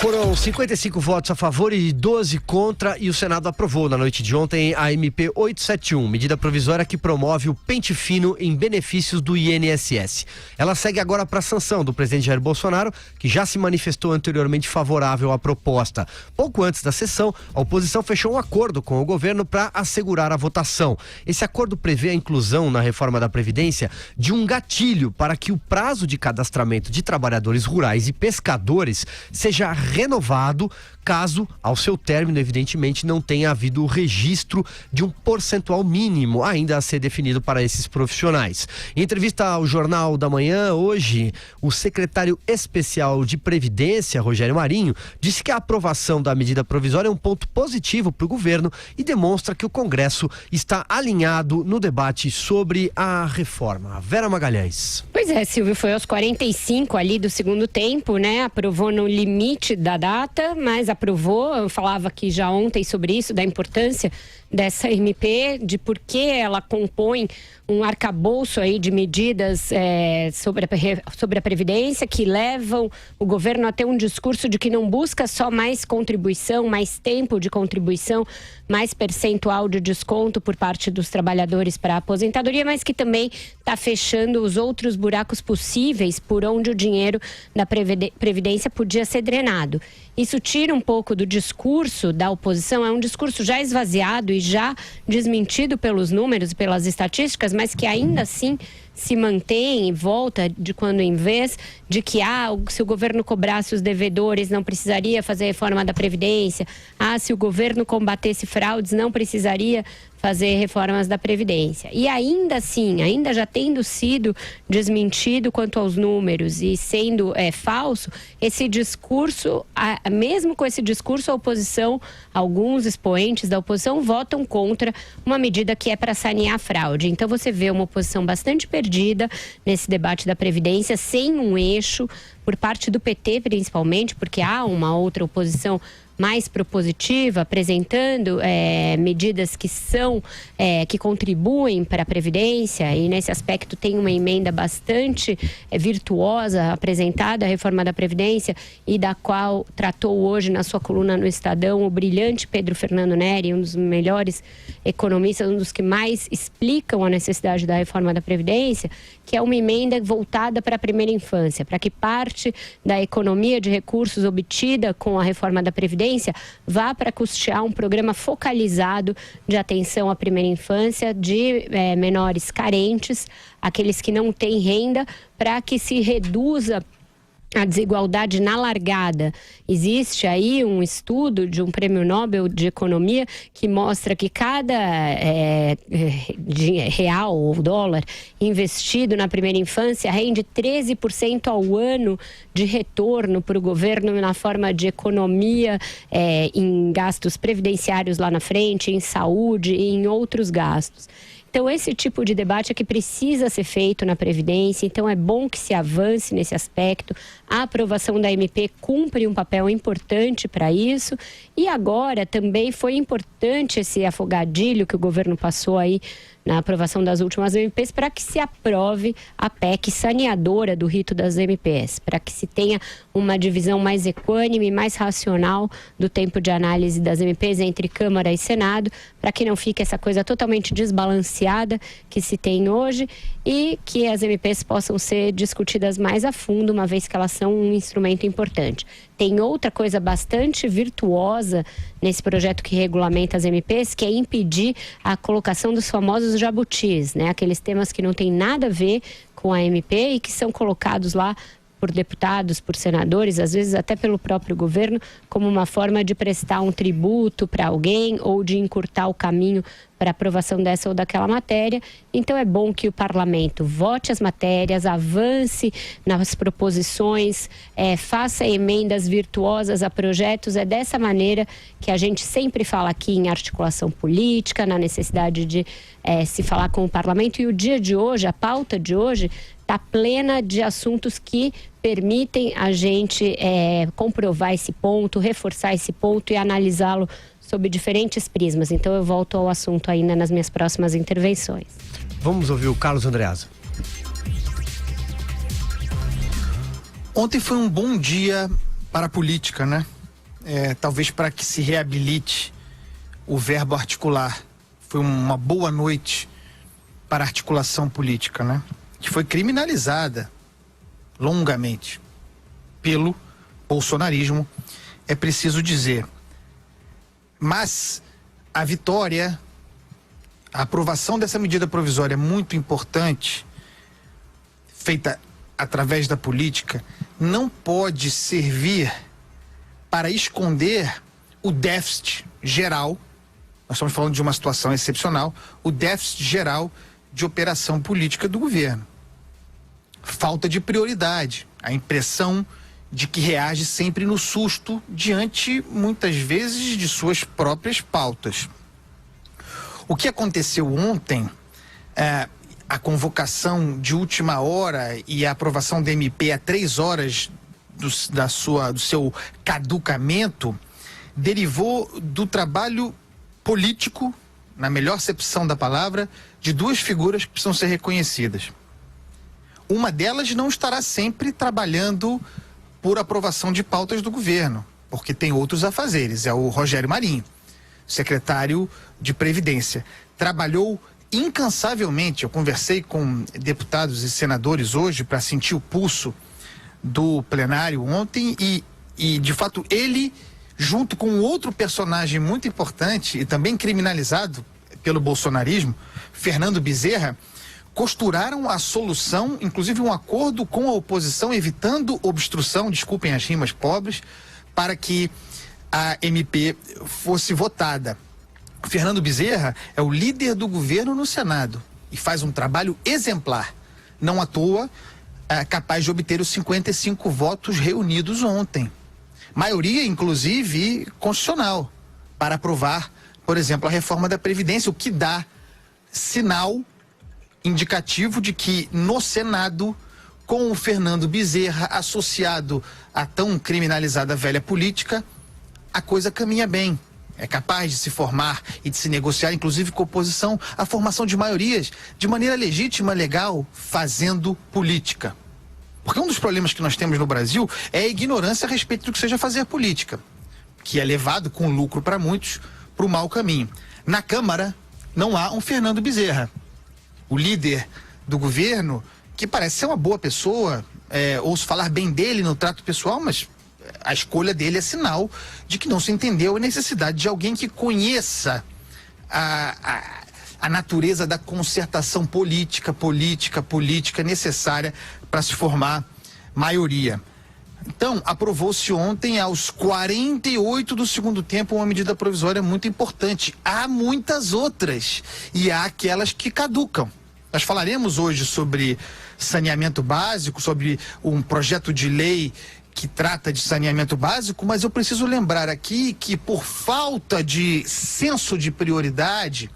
Foram 55 votos a favor e 12 contra, e o Senado aprovou na noite de ontem a MP 871, medida provisória que promove o pente fino em benefícios do INSS. Ela segue agora para a sanção do presidente Jair Bolsonaro, que já se manifestou anteriormente favorável à proposta. Pouco antes da sessão, a oposição fechou um acordo com o governo para assegurar a votação. Esse acordo prevê a inclusão na reforma da Previdência de um gatilho para que o prazo de cadastramento de trabalhadores rurais e pescadores seja renovado caso, ao seu término, evidentemente, não tenha havido o registro de um percentual mínimo ainda a ser definido para esses profissionais. Em entrevista ao Jornal da Manhã, hoje, o secretário especial de Previdência, Rogério Marinho, disse que a aprovação da medida provisória é um ponto positivo para o governo e demonstra que o Congresso está alinhado no debate sobre a reforma. Vera Magalhães. Pois é, Silvio, foi aos 45 ali do segundo tempo, né? Aprovou no limite da data, mas aprovou. Eu falava aqui já ontem sobre isso, da importância dessa MP, de por que ela compõe um arcabouço aí de medidas sobre a Previdência, que levam o governo a ter um discurso de que não busca só mais contribuição, mais tempo de contribuição, mais percentual de desconto por parte dos trabalhadores para a aposentadoria, mas que também está fechando os outros buracos possíveis por onde o dinheiro da Previdência podia ser drenado. Isso tira um pouco do discurso da oposição, é um discurso já esvaziado e já desmentido pelos números e pelas estatísticas, mas que ainda assim se mantém e volta de quando em vez, de que se o governo cobrasse os devedores não precisaria fazer reforma da Previdência, se o governo combatesse fraudes não precisaria fazer reformas da Previdência. E ainda assim, ainda já tendo sido desmentido quanto aos números e sendo falso, esse discurso, mesmo com esse discurso, a oposição, alguns expoentes da oposição votam contra uma medida que é para sanear a fraude. Então você vê uma oposição bastante perdida nesse debate da Previdência, sem um eixo, por parte do PT principalmente, porque há uma outra oposição mais propositiva, apresentando medidas que contribuem para a Previdência, e nesse aspecto tem uma emenda bastante virtuosa apresentada, a reforma da Previdência, e da qual tratou hoje na sua coluna no Estadão o brilhante Pedro Fernando Neri, um dos melhores economistas, um dos que mais explicam a necessidade da reforma da Previdência, que é uma emenda voltada para a primeira infância, para que parte da economia de recursos obtida com a reforma da Previdência vá para custear um programa focalizado de atenção à primeira infância de menores carentes, aqueles que não têm renda, para que se reduza a desigualdade na largada. Existe aí um estudo de um prêmio Nobel de Economia que mostra que cada real ou dólar investido na primeira infância rende 13% ao ano de retorno para o governo na forma de economia em gastos previdenciários lá na frente, em saúde e em outros gastos. Então, esse tipo de debate é que precisa ser feito na Previdência, então é bom que se avance nesse aspecto. A aprovação da MP cumpre um papel importante para isso, e agora também foi importante esse afogadilho que o governo passou aí na aprovação das últimas MPs, para que se aprove a PEC saneadora do rito das MPs, para que se tenha uma divisão mais equânime, mais racional do tempo de análise das MPs entre Câmara e Senado, para que não fique essa coisa totalmente desbalanceada que se tem hoje, e que as MPs possam ser discutidas mais a fundo, uma vez que elas são um instrumento importante. Tem outra coisa bastante virtuosa nesse projeto que regulamenta as MPs, que é impedir a colocação dos famosos jabutis, né? Aqueles temas que não têm nada a ver com a MP e que são colocados lá por deputados, por senadores, às vezes até pelo próprio governo, como uma forma de prestar um tributo para alguém ou de encurtar o caminho para aprovação dessa ou daquela matéria. Então é bom que o parlamento vote as matérias, avance nas proposições, faça emendas virtuosas a projetos. É dessa maneira que a gente sempre fala aqui em articulação política, na necessidade de se falar com o parlamento. E o dia de hoje, a pauta de hoje, está plena de assuntos que permitem a gente comprovar esse ponto, reforçar esse ponto e analisá-lo sob diferentes prismas. Então eu volto ao assunto ainda nas minhas próximas intervenções. Vamos ouvir o Carlos Andreasa. Ontem foi um bom dia para a política, né? Talvez para que se reabilite o verbo articular. Foi uma boa noite para a articulação política, né? Que foi criminalizada longamente pelo bolsonarismo, é preciso dizer. Mas a vitória, a aprovação dessa medida provisória é muito importante, feita através da política, não pode servir para esconder o déficit geral. Nós estamos falando de uma situação excepcional, o déficit geral de operação política do governo. Falta de prioridade, a impressão de que reage sempre no susto diante, muitas vezes, de suas próprias pautas. O que aconteceu ontem, a convocação de última hora e a aprovação da MP a 3 horas do seu caducamento, derivou do trabalho político, na melhor acepção da palavra, de 2 figuras que precisam ser reconhecidas. Uma delas não estará sempre trabalhando por aprovação de pautas do governo, porque tem outros afazeres, é o Rogério Marinho, secretário de Previdência. Trabalhou incansavelmente, eu conversei com deputados e senadores hoje para sentir o pulso do plenário ontem e de fato ele, junto com outro personagem muito importante e também criminalizado pelo bolsonarismo, Fernando Bezerra, costuraram a solução, inclusive um acordo com a oposição, evitando obstrução, desculpem as rimas pobres, para que a MP fosse votada. O Fernando Bezerra é o líder do governo no Senado e faz um trabalho exemplar. Não à toa, capaz de obter os 55 votos reunidos ontem. Maioria, inclusive, constitucional, para aprovar, por exemplo, a reforma da Previdência, o que dá sinal indicativo de que no Senado, com o Fernando Bezerra associado à tão criminalizada velha política, a coisa caminha bem. É capaz de se formar e de se negociar, inclusive com a oposição, a formação de maiorias de maneira legítima, legal, fazendo política. Porque um dos problemas que nós temos no Brasil é a ignorância a respeito do que seja fazer política, que é levado com lucro para muitos para o mau caminho. Na Câmara não há um Fernando Bezerra, o líder do governo, que parece ser uma boa pessoa, ouço falar bem dele no trato pessoal, mas a escolha dele é sinal de que não se entendeu a necessidade de alguém que conheça a natureza da concertação política necessária para se formar maioria. Então, aprovou-se ontem, aos 48 do segundo tempo, uma medida provisória muito importante. Há muitas outras e há aquelas que caducam. Nós falaremos hoje sobre saneamento básico, sobre um projeto de lei que trata de saneamento básico, mas eu preciso lembrar aqui que, por falta de senso de prioridade,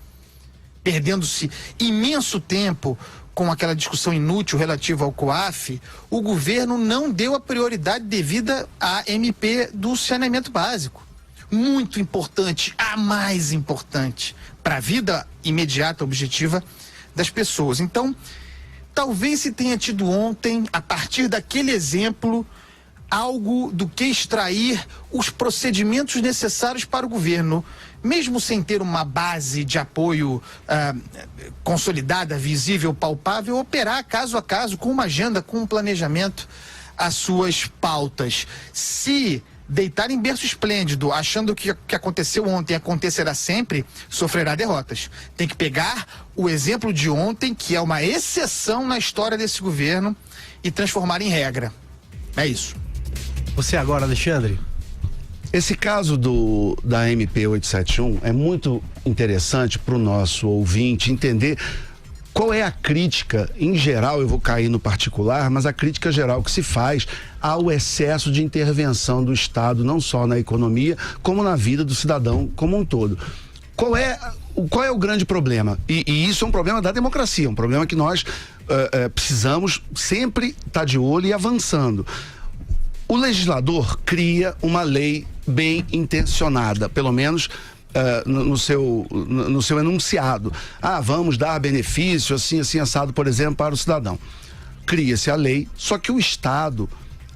perdendo-se imenso tempo com aquela discussão inútil relativa ao COAF, o governo não deu a prioridade devida à MP do saneamento básico. Muito importante, a mais importante, para a vida imediata, objetiva das pessoas. Então, talvez se tenha tido ontem, a partir daquele exemplo, algo do que extrair os procedimentos necessários para o governo, mesmo sem ter uma base de apoio consolidada, visível, palpável, operar caso a caso, com uma agenda, com um planejamento, as suas pautas. Se deitar em berço esplêndido, achando que o que aconteceu ontem acontecerá sempre, sofrerá derrotas. Tem que pegar o exemplo de ontem, que é uma exceção na história desse governo, e transformar em regra. É isso. Você agora, Alexandre? Esse caso da MP 871 é muito interessante para o nosso ouvinte entender qual é a crítica, em geral, eu vou cair no particular, mas a crítica geral que se faz ao excesso de intervenção do Estado, não só na economia, como na vida do cidadão como um todo. Qual é o grande problema? E isso é um problema da democracia, um problema que nós precisamos sempre estar de olho e avançando. O legislador cria uma lei bem intencionada, pelo menos no seu enunciado. Vamos dar benefício assim assado, por exemplo, para o cidadão. Cria-se a lei, só que o Estado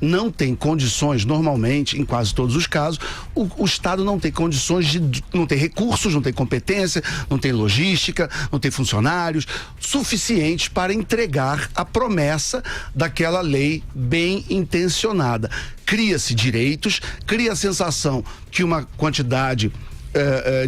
não tem condições, normalmente, em quase todos os casos, o Estado não tem condições não tem recursos, não tem competência, não tem logística, não tem funcionários suficientes para entregar a promessa daquela lei bem intencionada. Cria-se direitos, cria a sensação que uma quantidade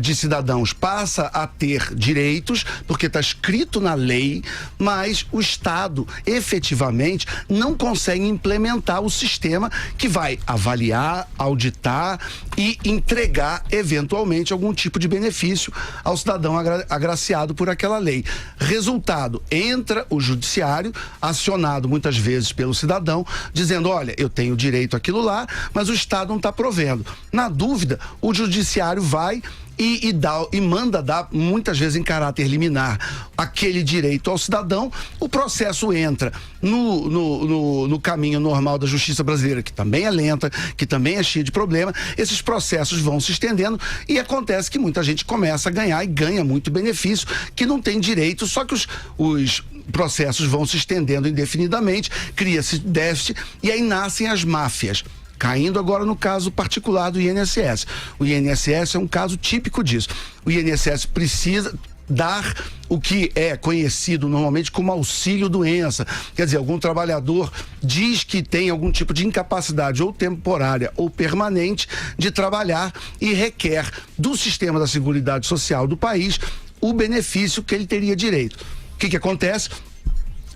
de cidadãos passa a ter direitos, porque está escrito na lei, mas o Estado efetivamente não consegue implementar o sistema que vai avaliar, auditar e entregar eventualmente algum tipo de benefício ao cidadão agraciado por aquela lei. Resultado, entra o judiciário, acionado muitas vezes pelo cidadão, dizendo: olha, eu tenho direito àquilo lá, mas o Estado não está provendo. Na dúvida, o judiciário vai e manda dar, muitas vezes em caráter liminar, aquele direito ao cidadão. O processo entra no caminho normal da justiça brasileira, que também é lenta, que também é cheia de problema. Esses processos vão se estendendo e acontece que muita gente começa a ganhar e ganha muito benefício, que não tem direito, só que os processos vão se estendendo indefinidamente, cria-se déficit e aí nascem as máfias. Caindo agora no caso particular do INSS. O INSS é um caso típico disso. O INSS precisa dar o que é conhecido normalmente como auxílio-doença. Quer dizer, algum trabalhador diz que tem algum tipo de incapacidade ou temporária ou permanente de trabalhar e requer do sistema da Seguridade Social do país o benefício que ele teria direito. O que acontece?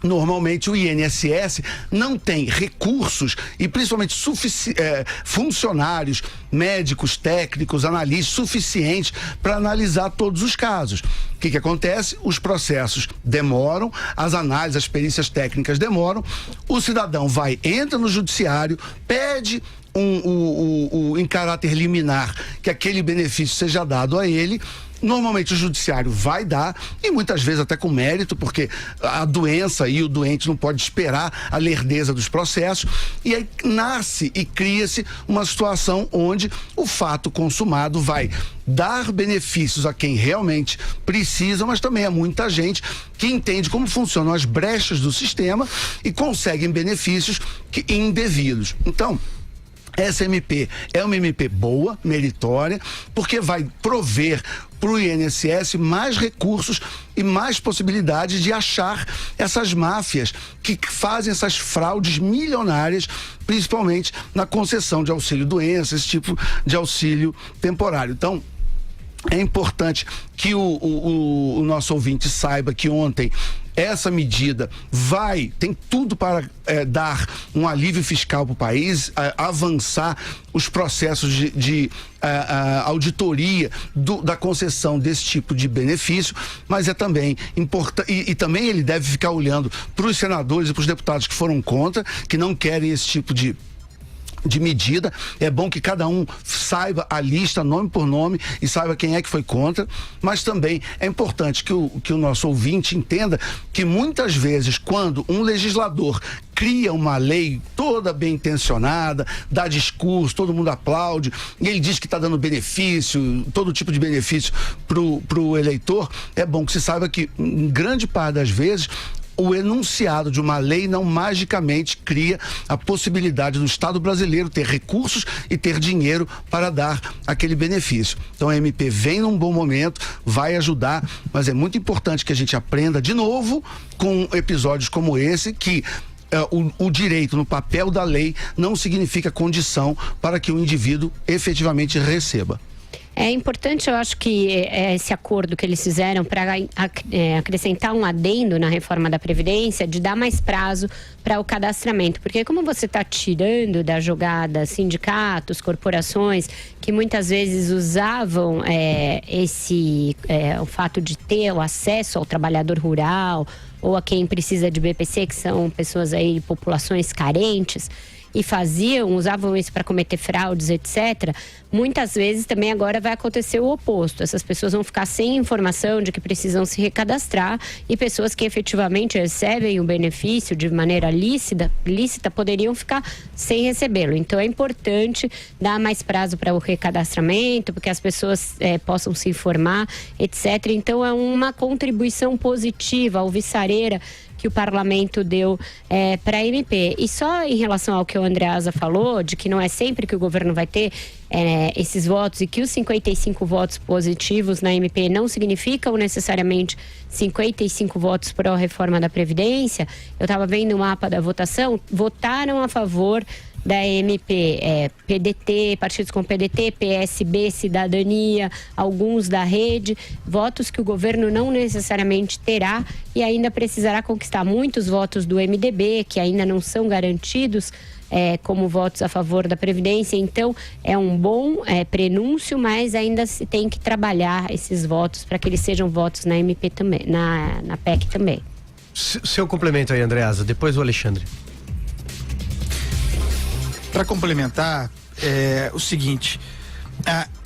Normalmente o INSS não tem recursos e principalmente funcionários, médicos, técnicos, analistas suficientes para analisar todos os casos. O que acontece? Os processos demoram, as análises, as perícias técnicas demoram, o cidadão entra no judiciário, pede em caráter liminar que aquele benefício seja dado a ele. Normalmente o judiciário vai dar, e muitas vezes até com mérito, porque a doença e o doente não pode esperar a lerdeza dos processos, e aí nasce e cria-se uma situação onde o fato consumado vai dar benefícios a quem realmente precisa, mas também a muita gente que entende como funcionam as brechas do sistema e conseguem benefícios indevidos. Então, essa MP é uma MP boa, meritória, porque vai prover para o INSS mais recursos e mais possibilidades de achar essas máfias que fazem essas fraudes milionárias, principalmente na concessão de auxílio-doença, esse tipo de auxílio temporário. Então, é importante que o nosso ouvinte saiba que ontem essa medida tem tudo para dar um alívio fiscal para o país, avançar os processos de auditoria da concessão desse tipo de benefício, mas é também importante, e também ele deve ficar olhando para os senadores e para os deputados que foram contra, que não querem esse tipo de medida. É bom que cada um saiba a lista, nome por nome, e saiba quem é que foi contra, mas também é importante que o nosso ouvinte entenda que muitas vezes, quando um legislador cria uma lei toda bem intencionada, dá discurso, todo mundo aplaude, e ele diz que está dando benefício, todo tipo de benefício pro eleitor, é bom que se saiba que, em grande parte das vezes, o enunciado de uma lei não magicamente cria a possibilidade do Estado brasileiro ter recursos e ter dinheiro para dar aquele benefício. Então a MP vem num bom momento, vai ajudar, mas é muito importante que a gente aprenda de novo com episódios como esse, que o direito no papel da lei não significa condição para que o indivíduo efetivamente receba. É importante, eu acho que esse acordo que eles fizeram para acrescentar um adendo na reforma da Previdência, de dar mais prazo para o cadastramento. Porque como você está tirando da jogada sindicatos, corporações, que muitas vezes usavam o fato de ter o acesso ao trabalhador rural ou a quem precisa de BPC, que são pessoas aí, populações carentes, e usavam isso para cometer fraudes, etc., muitas vezes também agora vai acontecer o oposto. Essas pessoas vão ficar sem informação de que precisam se recadastrar, e pessoas que efetivamente recebem o benefício de maneira lícita poderiam ficar sem recebê-lo. Então é importante dar mais prazo para o recadastramento, porque as pessoas possam se informar, etc. Então é uma contribuição positiva, alvissareira, que o parlamento deu para a MP. E só em relação ao que o Andreasa falou, de que não é sempre que o governo vai ter esses votos e que os 55 votos positivos na MP não significam necessariamente 55 votos para a reforma da Previdência. Eu estava vendo o mapa da votação, votaram a favor da MP, PDT, partidos como PDT, PSB, Cidadania, alguns da Rede, votos que o governo não necessariamente terá e ainda precisará conquistar muitos votos do MDB, que ainda não são garantidos como votos a favor da Previdência. Então, é um bom prenúncio, mas ainda se tem que trabalhar esses votos para que eles sejam votos na MP também, na PEC também. Seu complemento aí, Andreasa, depois o Alexandre. Para complementar, o seguinte,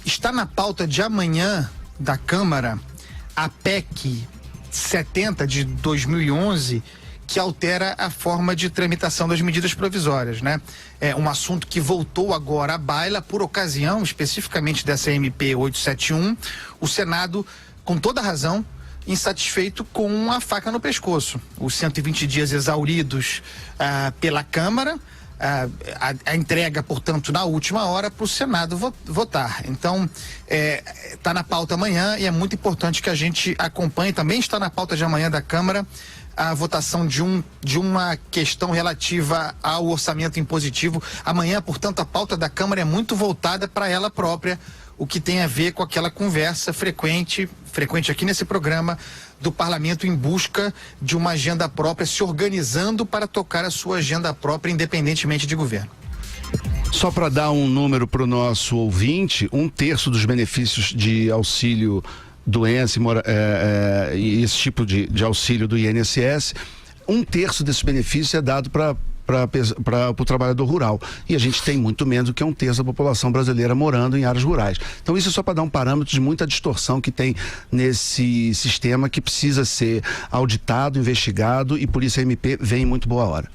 está na pauta de amanhã da Câmara a PEC 70 de 2011, que altera a forma de tramitação das medidas provisórias, né? É um assunto que voltou agora à baila por ocasião, especificamente dessa MP 871, o Senado, com toda razão, insatisfeito com a faca no pescoço. Os 120 dias exauridos pela Câmara, a entrega, portanto, na última hora para o Senado votar. Então, está na pauta amanhã e é muito importante que a gente acompanhe. Também está na pauta de amanhã da Câmara a votação de uma questão relativa ao orçamento impositivo. Amanhã, portanto, a pauta da Câmara é muito voltada para ela própria, o que tem a ver com aquela conversa frequente aqui nesse programa, do parlamento em busca de uma agenda própria, se organizando para tocar a sua agenda própria, independentemente de governo. Só para dar um número para o nosso ouvinte, 1/3 dos benefícios de auxílio doença e esse tipo de auxílio do INSS, 1/3 desses benefícios é dado para o trabalhador rural. E a gente tem muito menos do que 1/3 da população brasileira morando em áreas rurais. Então isso é só para dar um parâmetro de muita distorção que tem nesse sistema, que precisa ser auditado, investigado, e por isso a MP vem em muito boa hora.